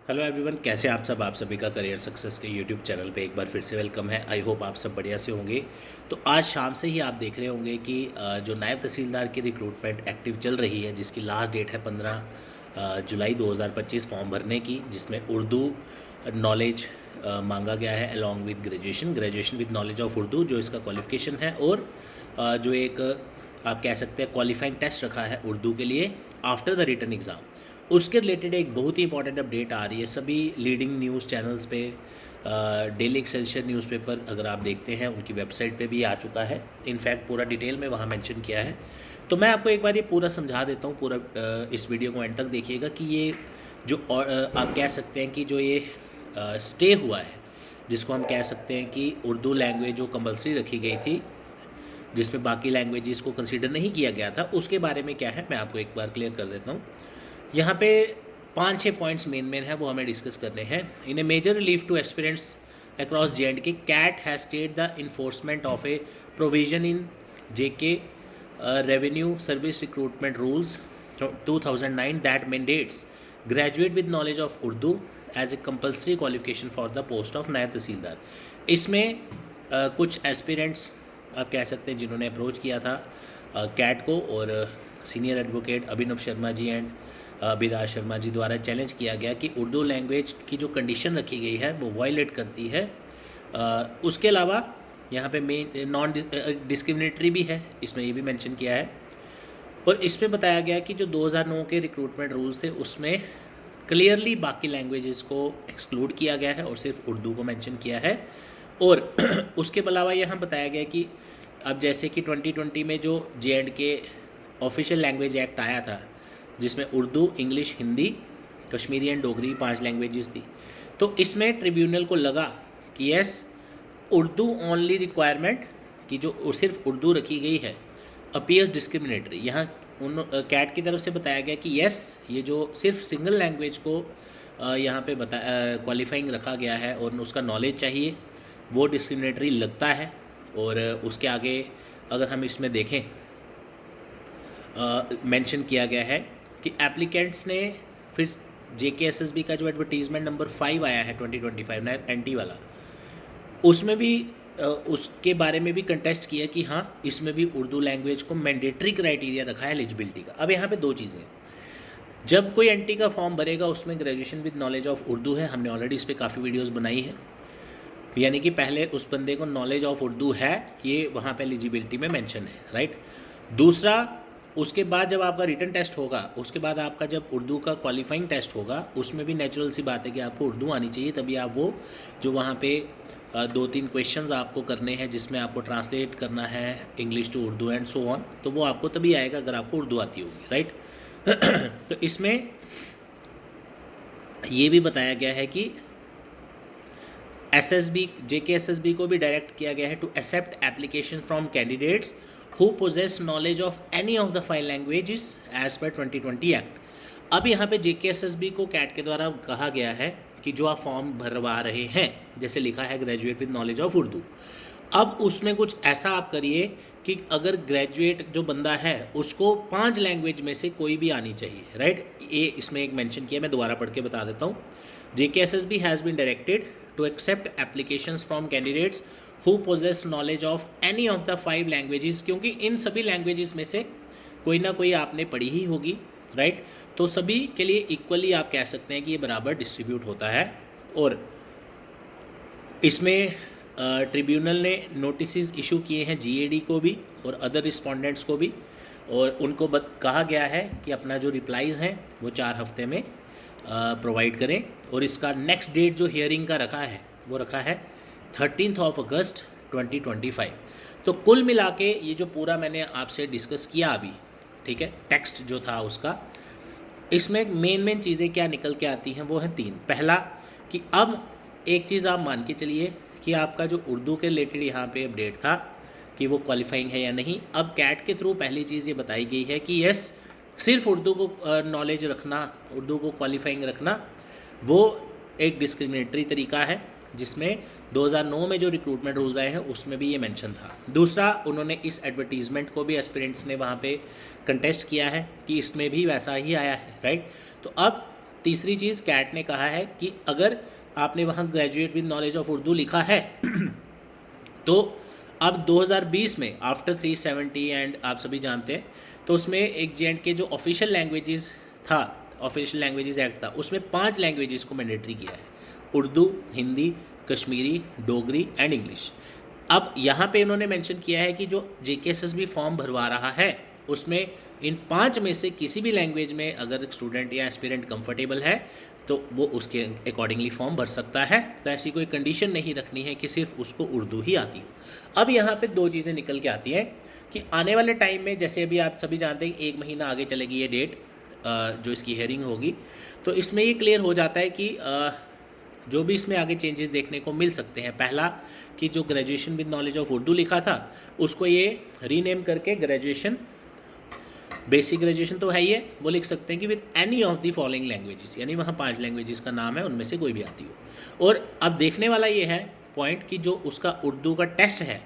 Hello everyone, कैसे आप सब। आप सभी का करियर सक्सेस के यूट्यूब चैनल पे एक बार फिर से वेलकम है। आई होप आप सब बढ़िया से होंगे। तो आज शाम से ही आप देख रहे होंगे कि जो नायब तहसीलदार की रिक्रूटमेंट एक्टिव चल रही है, जिसकी लास्ट डेट है 15 जुलाई 2025 फॉर्म भरने की, जिसमें उर्दू नॉलेज मांगा गया है along with graduation with knowledge of Urdu, जो इसका क्वालिफिकेशन है। और जो एक आप कह सकते हैं क्वालिफाइंग टेस्ट रखा है उर्दू के लिए आफ्टर द रिटन एग्ज़ाम, उसके रिलेटेड एक बहुत ही इंपॉर्टेंट अपडेट आ रही है सभी लीडिंग न्यूज़ चैनल्स पे। डेली एक्सेलसियर न्यूज़पेपर अगर आप देखते हैं, उनकी वेबसाइट पे भी आ चुका है। इनफैक्ट पूरा डिटेल में वहाँ मेंशन किया है। तो मैं आपको एक बार ये पूरा समझा देता हूँ। पूरा इस वीडियो को एंड तक देखिएगा कि ये जो आप कह सकते हैं कि जो ये स्टे हुआ है, जिसको हम कह सकते हैं कि उर्दू लैंग्वेज जो कंपल्सरी रखी गई थी, जिसमें बाकी लैंग्वेजेस को कंसीडर नहीं किया गया था, उसके बारे में क्या है मैं आपको एक बार क्लियर कर देता हूँ। यहाँ पे 5-6 पॉइंट्स मेन है, वो हमें डिस्कस करने हैं। In a major relief to aspirants across J&K, CAT has stayed the enforcement of a provision in JK revenue service recruitment rules 2009 that mandates graduate with knowledge of Urdu as a compulsory qualification for the post of Naib Tehsildar. इसमें कुछ aspirants आप कह सकते हैं जिन्होंने approach किया था CAT को, और senior advocate Abhinav Sharma ji and Abhiraj Sharma ji द्वारा चैलेंज किया गया कि उर्दू लैंग्वेज की जो कंडीशन रखी गई है वो वायलेट करती है। उसके अलावा यहाँ पे मेन नॉन डिस्क्रिमिनेटरी भी है, इसमें ये भी मेंशन किया है। और इसमें बताया गया कि जो 2009 के रिक्रूटमेंट रूल्स थे, उसमें क्लियरली बाकी लैंग्वेजेस को एक्सक्लूड किया गया है और सिर्फ उर्दू को मेंशन किया है। और उसके अलावा यहाँ बताया गया कि अब जैसे कि 2020 में जो J&K ऑफिशियल लैंग्वेज एक्ट आया था, जिसमें Urdu, English, Hindi, Kashmiri and Dogri 5 languages थी, तो इसमें ट्रिब्यूनल को लगा कि यस, उर्दू ओनली रिक्वायरमेंट कि जो सिर्फ उर्दू रखी गई है अपीयर्स डिस्क्रिमिनेटरी। यहाँ उन कैट की तरफ से बताया गया कि यस, ये जो सिर्फ सिंगल लैंग्वेज को यहाँ पे क्वालिफाइंग रखा गया है और उसका नॉलेज चाहिए, वो डिस्क्रिमिनेटरी लगता है। और उसके आगे अगर हम इसमें देखें, मेंशन किया गया है कि एप्लीकेंट्स ने फिर JKSSB का जो एडवर्टीज़मेंट नंबर 5 आया है 2025 ना NT वाला, उसमें भी उसके बारे में भी कंटेस्ट किया कि हाँ, इसमें भी उर्दू लैंग्वेज को मैंडेटरी क्राइटेरिया रखा है एलिजिबिलिटी का। अब यहाँ पे दो चीज़ें हैं। जब कोई NT का फॉर्म भरेगा, उसमें graduation with knowledge of Urdu है, हमने ऑलरेडी इस पर काफ़ी वीडियोज़ बनाई है, यानी कि पहले उस बंदे को नॉलेज ऑफ उर्दू है, ये वहाँ पे एलिजिबिलिटी में मेंशन है, राइट। दूसरा, उसके बाद जब आपका रिटन टेस्ट होगा, उसके बाद आपका जब उर्दू का क्वालिफाइंग टेस्ट होगा, उसमें भी नेचुरल सी बात है कि आपको उर्दू आनी चाहिए, तभी आप वो जो वहाँ पे 2-3 क्वेश्चंस आपको करने हैं, जिसमें आपको ट्रांसलेट करना है English to Urdu and so on, तो वो आपको तभी आएगा अगर आपको उर्दू आती होगी, राइट। तो इसमें ये भी बताया गया है कि JKSSB को भी डायरेक्ट किया गया है to accept application from candidates who possess knowledge of any of the 5 languages as per 2020 act. अब यहाँ पे JKSSB को कैट के द्वारा कहा गया है कि जो आप फॉर्म भरवा रहे हैं, जैसे लिखा है graduate with knowledge of Urdu, अब उसमें कुछ ऐसा आप करिए कि अगर ग्रेजुएट जो बंदा है उसको 5 लैंग्वेज में से कोई भी आनी चाहिए, राइट। ये इसमें एक मेंशन किया, मैं दोबारा पढ़ के बता देता हूँ। JKSSB has been directed to accept applications from candidates who possess knowledge of any of the 5 languages, क्योंकि इन सभी लैंग्वेजेस में से कोई ना कोई आपने पढ़ी ही होगी, राइट। तो सभी के लिए इक्वली आप कह सकते हैं कि ये बराबर डिस्ट्रीब्यूट होता है। और इसमें ट्रिब्यूनल ने नोटिस इशू किए हैं GAD को भी और अदर रिस्पोंडेंट्स को भी, और उनको कहा गया है कि अपना जो रिप्लाईज़ हैं वो 4 हफ्ते में प्रोवाइड करें। और इसका नेक्स्ट डेट जो हियरिंग का रखा है वो रखा है 13 अगस्त 2025। तो कुल मिला के ये जो पूरा मैंने आपसे डिस्कस किया अभी, ठीक है, टेक्स्ट जो था उसका, इसमें मेन चीज़ें क्या निकल के आती हैं वो है 3। पहला कि अब एक चीज़ आप मान के चलिए कि आपका जो उर्दू के रिलेटेड यहाँ पे अपडेट था कि वो क्वालिफाइंग है या नहीं। अब कैट के थ्रू पहली चीज़ ये बताई गई है कि यस, सिर्फ उर्दू को नॉलेज रखना, उर्दू को क्वालिफाइंग रखना, वो एक डिस्क्रिमिनेटरी तरीका है, जिसमें 2009 में जो रिक्रूटमेंट रूल्स आए हैं उसमें भी ये मेंशन था। दूसरा, उन्होंने इस एडवर्टीज़मेंट को भी एस्पिरेंट्स ने वहाँ पे कंटेस्ट किया है कि इसमें भी वैसा ही आया है, राइट। तो अब तीसरी चीज़ कैट ने कहा है कि अगर आपने वहाँ graduate with knowledge of Urdu लिखा है तो अब 2020 में आफ्टर 370 एंड आप सभी जानते हैं, तो उसमें एक JNK जो ऑफिशियल लैंग्वेजेस था, ऑफिशियल लैंग्वेजेस एक्ट था, उसमें 5 लैंग्वेजेस को मैंडेटरी किया है, उर्दू, हिंदी, कश्मीरी, डोगरी एंड इंग्लिश। अब यहाँ पे इन्होंने मेंशन किया है कि जो JKSSB फॉर्म भरवा रहा है उसमें इन 5 में से किसी भी लैंग्वेज में अगर स्टूडेंट या एस्पिरेंट कंफर्टेबल है तो वो उसके अकॉर्डिंगली फॉर्म भर सकता है। तो ऐसी कोई कंडीशन नहीं रखनी है कि सिर्फ उसको उर्दू ही आती हो। अब यहाँ पे 2 चीज़ें निकल के आती हैं कि आने वाले टाइम में, जैसे अभी आप सभी जानते हैं 1 महीना आगे चलेगी ये डेट जो इसकी हेयरिंग होगी, तो इसमें ये क्लियर हो जाता है कि जो भी इसमें आगे चेंजेस देखने को मिल सकते हैं। पहला कि जो graduation with knowledge of Urdu लिखा था उसको ये रीनेम करके ग्रेजुएशन, बेसिक ग्रेजुएशन तो है ही है, वो लिख सकते हैं कि with any of the following languages, यानी वहाँ 5 लैंग्वेजेस का नाम है, उनमें से कोई भी आती हो। और अब देखने वाला ये है पॉइंट कि जो उसका उर्दू का टेस्ट है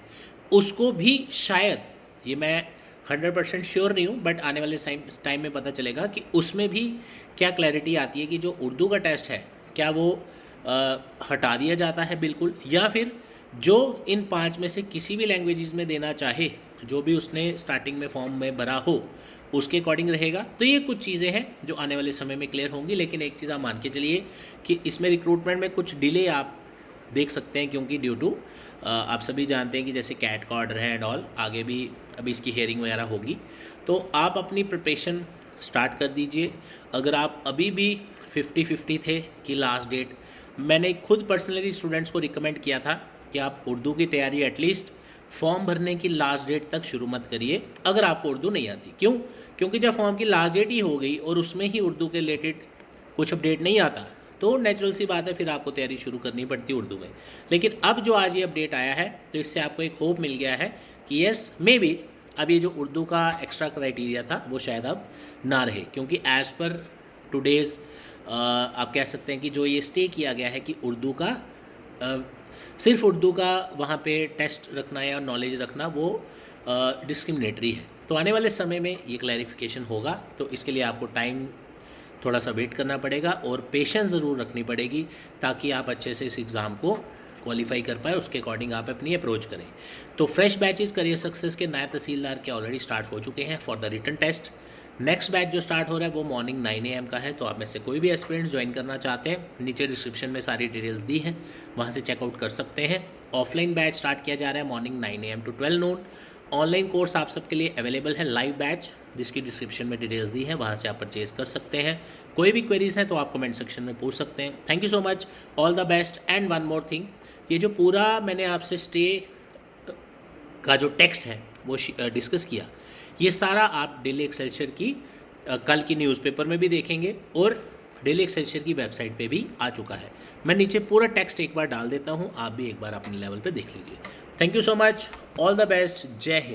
उसको भी शायद, ये मैं 100% श्योर नहीं हूँ, बट आने वाले टाइम में पता चलेगा कि उसमें भी क्या क्लैरिटी आती है कि जो उर्दू का टेस्ट है क्या वो हटा दिया जाता है बिल्कुल, या फिर जो इन 5 में से किसी भी लैंग्वेजेस में देना चाहे, जो भी उसने स्टार्टिंग में फॉर्म में भरा हो उसके अकॉर्डिंग रहेगा। तो ये कुछ चीज़ें हैं जो आने वाले समय में क्लियर होंगी। लेकिन एक चीज़ आप मान के चलिए कि इसमें रिक्रूटमेंट में कुछ डिले आप देख सकते हैं, क्योंकि ड्यू टू आप सभी जानते हैं कि जैसे कैट का ऑर्डर है एंड ऑल, आगे भी अभी इसकी हेयरिंग वगैरह होगी। तो आप अपनी प्रिपरेशन स्टार्ट कर दीजिए। अगर आप अभी भी 50-50 थे कि लास्ट डेट, मैंने खुद पर्सनली स्टूडेंट्स को रिकमेंड किया था कि आप उर्दू की तैयारी एटलीस्ट फॉर्म भरने की लास्ट डेट तक शुरू मत करिए अगर आपको उर्दू नहीं आती। क्यों? क्योंकि जब फॉर्म की लास्ट डेट ही हो गई और उसमें ही उर्दू के रिलेटेड कुछ अपडेट नहीं आता तो नेचुरल सी बात है फिर आपको तैयारी शुरू करनी पड़ती है उर्दू में। लेकिन अब जो आज ये अपडेट आया है तो इससे आपको एक होप मिल गया है कि यस मे बी अब ये जो उर्दू का एक्स्ट्रा क्राइटेरिया था वो शायद अब ना रहे, क्योंकि एज़ पर टुडेज़ आप कह सकते हैं कि जो ये स्टे किया गया है कि उर्दू का सिर्फ उर्दू का वहाँ पे टेस्ट रखना या नॉलेज रखना वो डिस्क्रिमिनेटरी है। तो आने वाले समय में ये क्लैरिफिकेशन होगा, तो इसके लिए आपको टाइम थोड़ा सा वेट करना पड़ेगा और पेशेंस ज़रूर रखनी पड़ेगी ताकि आप अच्छे से इस एग्ज़ाम को क्वालिफाई कर पाए, उसके अकॉर्डिंग आप अपनी अप्रोच करें। तो फ्रेश बैचेस करियर सक्सेस के नायब तहसीलदार के ऑलरेडी स्टार्ट हो चुके हैं for the written test. Next batch जो स्टार्ट हो रहा है वो मॉर्निंग 9 AM का है। तो आप में से कोई भी एस्पिरेंट्स ज्वाइन करना चाहते हैं, नीचे डिस्क्रिप्शन में सारी डिटेल्स दी हैं, वहाँ से चेकआउट कर सकते हैं। ऑफलाइन बैच स्टार्ट किया जा रहा है morning 9 AM to 12 noon। Online course आप सबके लिए अवेलेबल है लाइव बैच, जिसकी डिस्क्रिप्शन में डिटेल्स दी है, वहाँ से आप परचेज कर सकते हैं। कोई भी क्वेरीज हैं तो आप कमेंट सेक्शन में पूछ सकते हैं। Thank you so much, all the best. And one more thing, ये जो पूरा मैंने आपसे स्टे का जो टेक्स्ट है वो डिस्कस किया, ये सारा आप डेली एक्सेलशियर की कल की न्यूज़पेपर में भी देखेंगे और डेली एक्सेलशियर की वेबसाइट पे भी आ चुका है। मैं नीचे पूरा टेक्स्ट एक बार डाल देता हूँ, आप भी एक बार अपने लेवल पे देख लीजिए। Thank you so much, all the best, जय हिंद।